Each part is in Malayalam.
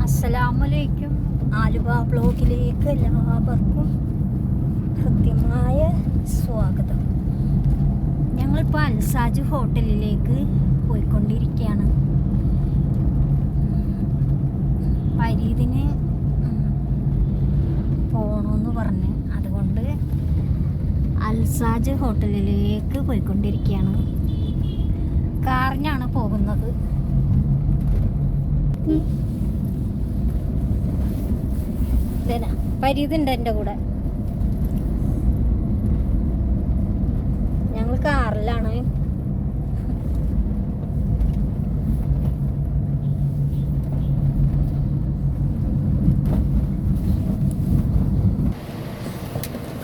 അസ്സലാമലൈക്കും. ആലുവ ബ്ലോഗിലേക്ക് എല്ലാവർക്കും കൃത്യമായ സ്വാഗതം. ഞങ്ങളിപ്പോൾ അൽസാജ് ഹോട്ടലിലേക്ക് പോയിക്കൊണ്ടിരിക്കുകയാണ്. ഫരീദിന് പോകണമെന്ന് പറഞ്ഞ് അതുകൊണ്ട് അൽസാജ് ഹോട്ടലിലേക്ക് പോയിക്കൊണ്ടിരിക്കുകയാണ്. കാറിനാണ് പോകുന്നത്. ഫരീദുണ്ട് എൻ്റെ കൂടെ. ഞങ്ങൾ കാറിലാണ്.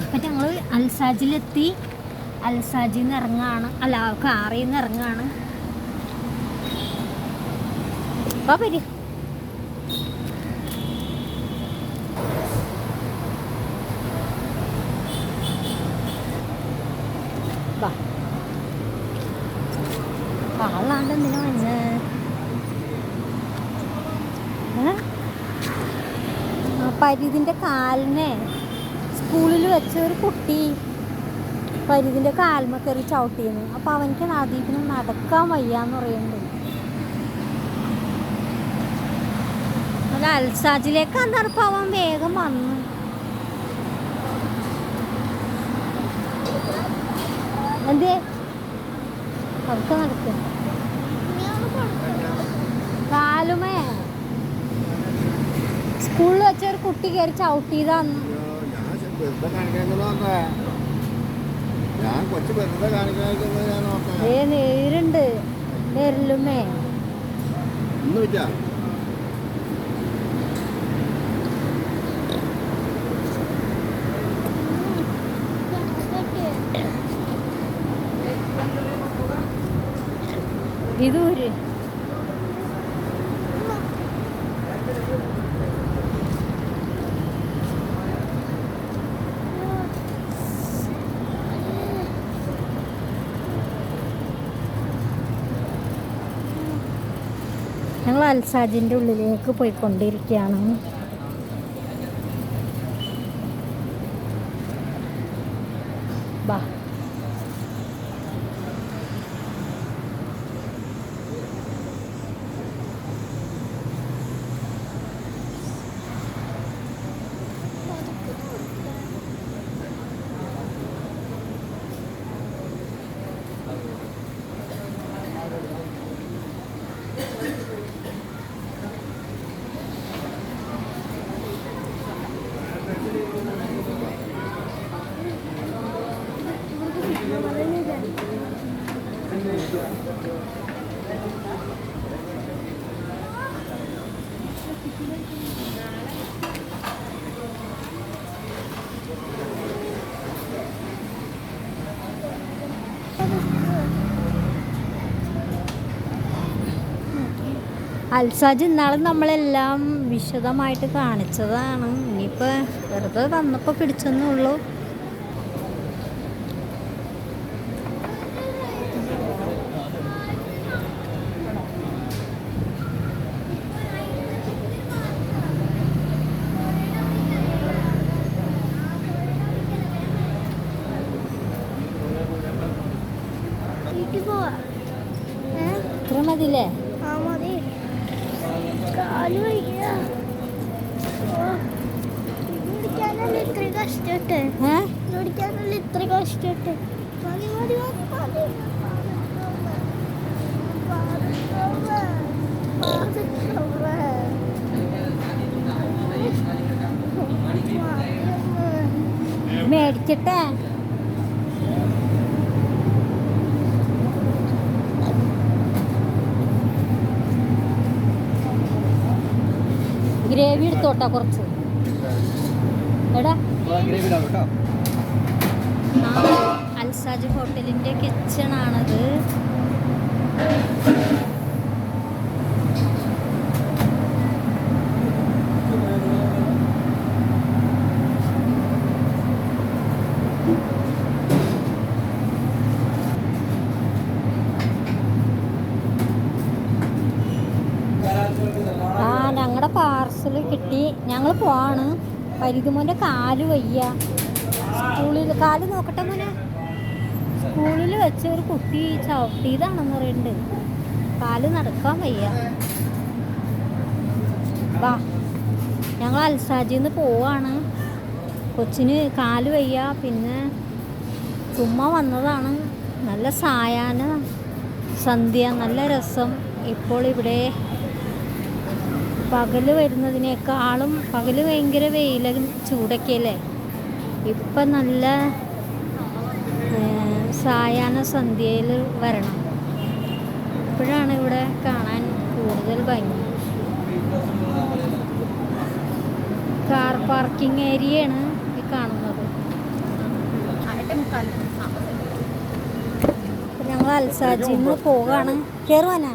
അപ്പം ഞങ്ങൾ അൽസാജിലെത്തി. അൽസാജിൽ നിന്ന് ഇറങ്ങുകയാണ്, അല്ല കാറിൽ നിന്ന് ഇറങ്ങുകയാണ്. അപ്പോൾ വരി. ആളാണ്ട് എന്തിനാ വന്ന് ഫരീദിൻ്റെ കാലിനെ സ്കൂളിൽ വെച്ച ഒരു കുട്ടി ഫരീദിൻ്റെ കാൽമ കയറി ചവിട്ടിയിരുന്നു. അപ്പം അവനക്ക് നദീപിന് നടക്കാൻ വയ്യാന്ന് പറയുന്നുണ്ട്. അല്ല അൽസാജിലേക്ക് അന്നേരപ്പം അവൻ വേഗം വന്നു. എന്തേ അവർക്ക് നടക്കും കാലുമേ സ്കൂളിൽ വെച്ച ഒരു കുട്ടി കയറി ചവിട്ടിയതാന്ന്. നേരുണ്ട് നേരിലുമേ. ഇതൂര് ഞങ്ങൾ അൽസാജിൻ്റെ ഉള്ളിലേക്ക് പോയിക്കൊണ്ടിരിക്കുകയാണ്. ബാ അൽസാജ് ഇന്നാളും നമ്മളെല്ലാം വിശദമായിട്ട് കാണിച്ചതാണ്. ഇനിയിപ്പോൾ വെറുതെ തന്നപ്പോൾ പിടിച്ചെന്നേ ഉള്ളൂ. ഇത്ര മതില്ലേ? ഇത്ര കഷ്ടപ്പെട്ട് മേടിച്ചിട്ടേ ഗ്രേവി എടുത്തോട്ടാ കുറച്ച്. എടാ അൽസാജ് ഹോട്ടലിൻ്റെ കിച്ചണാണത്. നമ്മുടെ പാർസൽ കിട്ടി. ഞങ്ങൾ പോവാണ്. പരിധിമോൻ്റെ കാല് വയ്യ. സ്കൂളിൽ കാല് നോക്കട്ടെ മോനെ. സ്കൂളിൽ വെച്ച് ഒരു കുട്ടി ചവിട്ടിയതാണെന്ന് പറയുന്നുണ്ട്. കാല് നടക്കാൻ വയ്യ. വാ, ഞങ്ങൾ അൽസാജിന്ന് പോവാണ്. കൊച്ചിന് കാല് വയ്യ. പിന്നെ ചുമ്മാ വന്നതാണ്. നല്ല സായാഹ്ന സന്ധ്യ, നല്ല രസം. ഇപ്പോൾ ഇവിടെ പകൽ വരുന്നതിനേക്കാളും പകൽ ഭയങ്കര വെയിലും ചൂടൊക്കെ അല്ലേ. ഇപ്പം നല്ല സായാഹ്ന സന്ധ്യയിൽ വരണം. ഇപ്പോഴാണ് ഇവിടെ കാണാൻ കൂടുതൽ ഭംഗി. കാർ പാർക്കിംഗ് ഏരിയയാണ് ഈ കാണുന്നത്. ഞങ്ങൾ അൽസാജിന്ന് പോവാണ്. കയറുവാനാ